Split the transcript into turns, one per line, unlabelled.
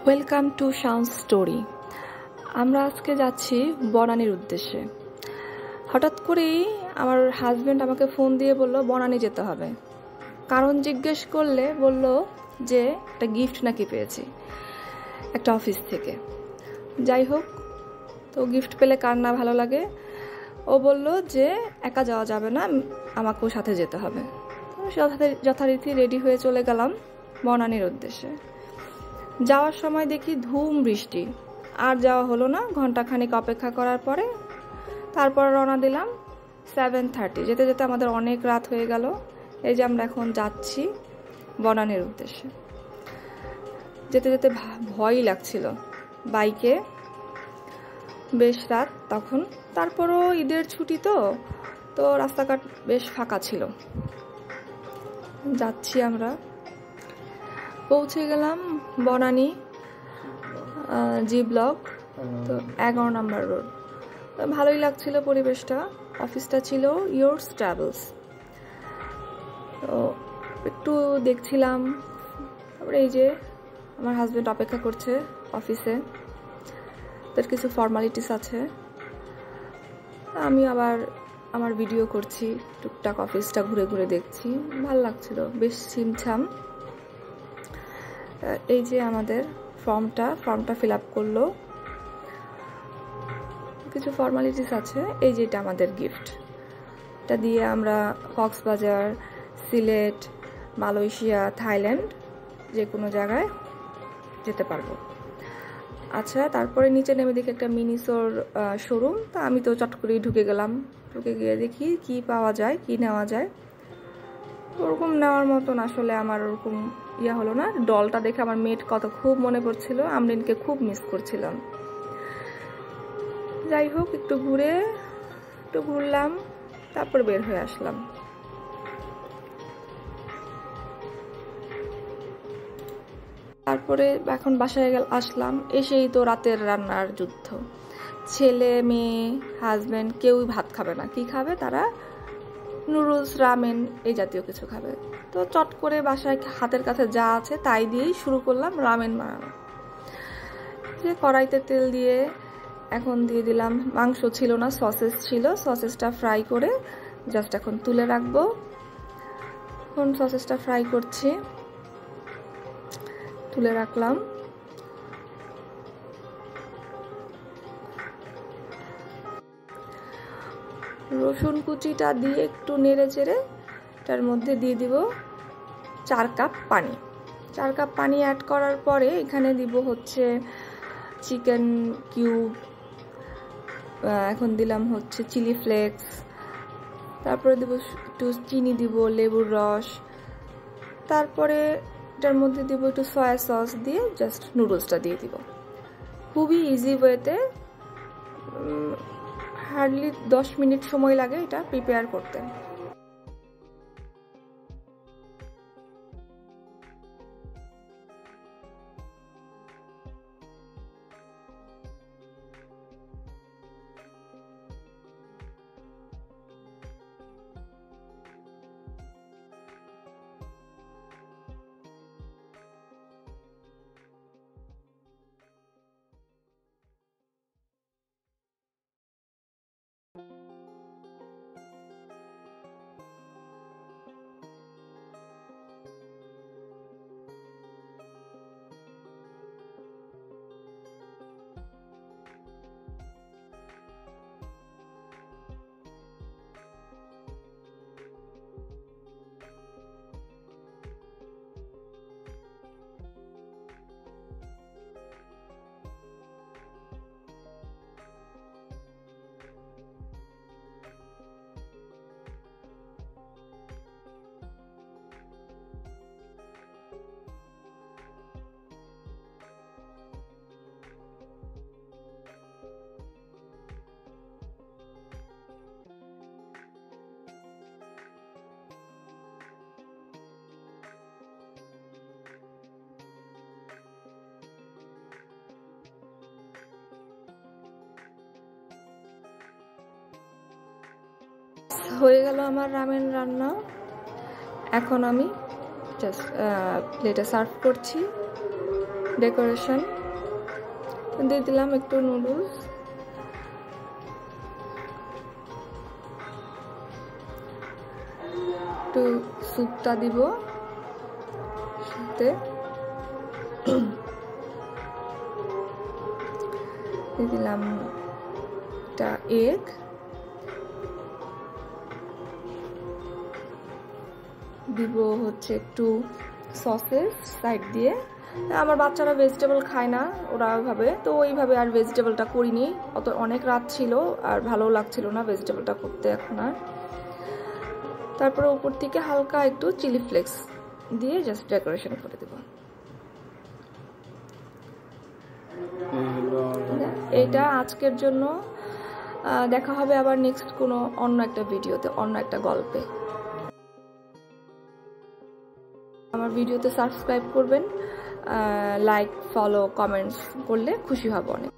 Welcome to শাউন্স story. আমরা আজকে যাচ্ছি বনানীর উদ্দেশ্যে। হঠাৎ করেই আমার হাজব্যান্ড আমাকে ফোন দিয়ে বলল বনানী যেতে হবে। কারণ জিজ্ঞেস করলে বলল যে একটা গিফট নাকি পেয়েছি একটা অফিস থেকে। যাই হোক, তো গিফট পেলে কার না ভালো লাগে। ও বলল যে একা যাওয়া যাবে না, আমাকেও সাথে যেতে হবে। যথারীতি রেডি হয়ে চলে গেলাম বনানীর উদ্দেশ্যে। যাওয়ার সময় দেখি ধুম বৃষ্টি, আর যাওয়া হলো না। ঘন্টাখানিক অপেক্ষা করার পরে তারপর রওনা দিলাম 7:30। যেতে যেতে আমাদের অনেক রাত হয়ে গেল। এই যে আমরা এখন যাচ্ছি বনানীর উদ্দেশ্যে। যেতে যেতে ভয়ই লাগছিল বাইকে, বেশ রাত তখন। তারপরও ঈদের ছুটি তো রাস্তাঘাট বেশ ফাঁকা ছিল। যাচ্ছি আমরা, পৌঁছে গেলাম বনানী জি ব্লক, তো 11 নম্বর রোড। ভালোই লাগছিল পরিবেশটা। অফিসটা ছিল ইয়োর্স ট্রাভেলস। তো একটু দেখছিলাম। তারপরে এই যে আমার হাজব্যান্ড অপেক্ষা করছে অফিসে, তার কিছু ফর্মালিটিস আছে। আমি আবার আমার ভিডিও করছি, টুকটাক অফিসটা ঘুরে ঘুরে দেখছি। ভাল লাগছিল, বেশ ছিমছাম। এই যে আমাদের ফর্মটা ফিল আপ করলো, কিছু ফর্মালিটিস আছে। এই যে এটা আমাদের গিফট, এটা দিয়ে আমরা কক্সবাজার, সিলেট, মালয়েশিয়া, থাইল্যান্ড যে কোনো জায়গায় যেতে পারবো। আচ্ছা, তারপরে নিচে নেমে দেখি একটা মিনিসোর শোরুম। তা আমি তো চট করেই ঢুকে গেলাম। ঢুকে গিয়ে দেখি কি পাওয়া যায়, কি নেওয়া যায়। ওরকম নেওয়ার মতন আসলে আমার ওরকম হলো না। ডলটা দেখে আমার মেয়ের কথা খুব মনে পড়ছিল, আমরিনকে খুব মিস করছিলাম। যাই হোক, একটু ঘুরলাম, তারপর বের হয়ে আসলাম। তারপরে এখন বাসায় আসলাম। এসেই তো রাতের রান্নার যুদ্ধ। ছেলে মেয়ে হাজব্যান্ড কেউই ভাত খাবে না। কি খাবে তারা? নুডলস, রামেন এই জাতীয় কিছু খাবে। তো চট করে বাসায় হাতের কাছে যা আছে তাই দিয়েই শুরু করলাম রামেন বানানো। যে কড়াইতে তেল দিয়ে এখন দিয়ে দিলাম, মাংস ছিল না, সসেস ছিল। সসেসটা ফ্রাই করে জাস্ট এখন তুলে রাখবো। এখন সসেসটা ফ্রাই করছি, তুলে রাখলাম। রসুন কুচিটা দিয়ে একটু নেড়ে চেড়ে এটার মধ্যে দিয়ে দিব 4 কাপ পানি। 4 কাপ পানি অ্যাড করার পরে এখানে দিব হচ্ছে চিকেন কিউব, এখন দিলাম হচ্ছে চিলি ফ্লেক্স, তারপরে দিব একটু চিনি, দিব লেবুর রস, তারপরে এটার মধ্যে দিব একটু সয়া সস দিয়ে জাস্ট নুডলসটা দিয়ে দিব। খুবই ইজি ওয়েতে, হার্ডলি 10 মিনিট সময় লাগে এটা প্রিপেয়ার করতে। হয়ে গেল আমার রামেন রান্না। এখন আমি জাস্ট প্লেটে সার্ভ করছি। ডেকোরেশন দিয়ে দিলাম একটু নুডলস, একটু স্যুপটা দিব সাথে, দিয়ে দিলাম একটা এগ, দিব হচ্ছে একটু সসেস সাইড দিয়ে। আমার বাচ্চারা ভেজিটেবল খায় না ওরা ওইভাবে, তো ওইভাবে আর ভেজিটেবলটা করিনি, অনেক রাত ছিল আর ভালো লাগছিল না ভেজিটেবলটা করতে এখন আর। তারপরে উপর থেকে হালকা একটু চিলি ফ্লেক্স দিয়ে জাস্ট ডেকোরেশন করে দেব। এটা আজকের জন্য, দেখা হবে আবার নেক্সট কোনো অন্য একটা ভিডিওতে, অন্য একটা গল্পে। আমার ভিডিওতে সাবস্ক্রাইব করবেন, লাইক ফলো কমেন্টস করলে খুশি হব অনেক।